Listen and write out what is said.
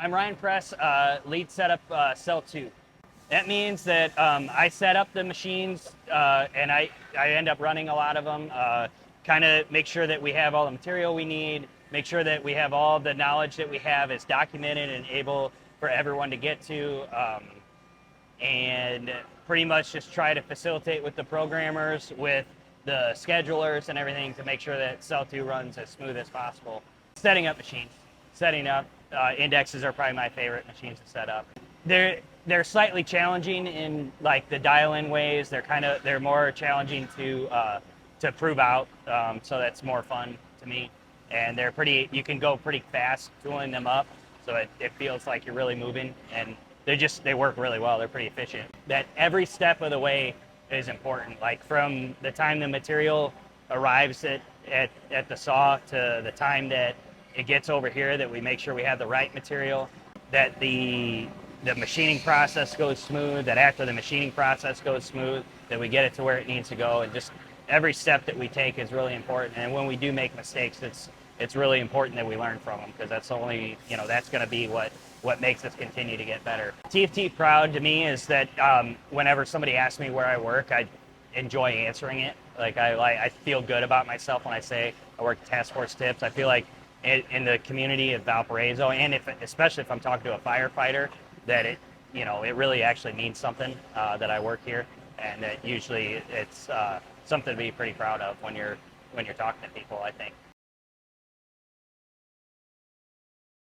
I'm Ryan Press, lead setup cell 2. That means that I set up the machines and I end up running a lot of them, kind of make sure that we have all the material we need, make sure that we have all the knowledge that we have is documented and able for everyone to get to, and pretty much just try to facilitate with the programmers, with the schedulers and everything to make sure that cell 2 runs as smooth as possible. Setting up machines. Setting up indexes are probably my favorite machines to set up. They're slightly challenging in like the dial-in ways. They're more challenging to prove out, so that's more fun to me. And you can go pretty fast tooling them up, so it feels like you're really moving, and they work really well. They're pretty efficient. That every step of the way is important. Like from the time the material arrives at the saw to the time that it gets over here, that we make sure we have the right material, that the machining process goes smooth, that after the machining process goes smooth, that we get it to where it needs to go, and just every step that we take is really important. And when we do make mistakes, it's really important that we learn from them, because that's only, that's going to be what makes us continue to get better. TFT proud to me is that whenever somebody asks me where I work, I enjoy answering it. Like I feel good about myself when I say I work at Task Force Tips. I feel like in the community of Valparaiso, and especially if I'm talking to a firefighter, that it really actually means something that I work here, and that usually it's something to be pretty proud of when you're talking to people, I think.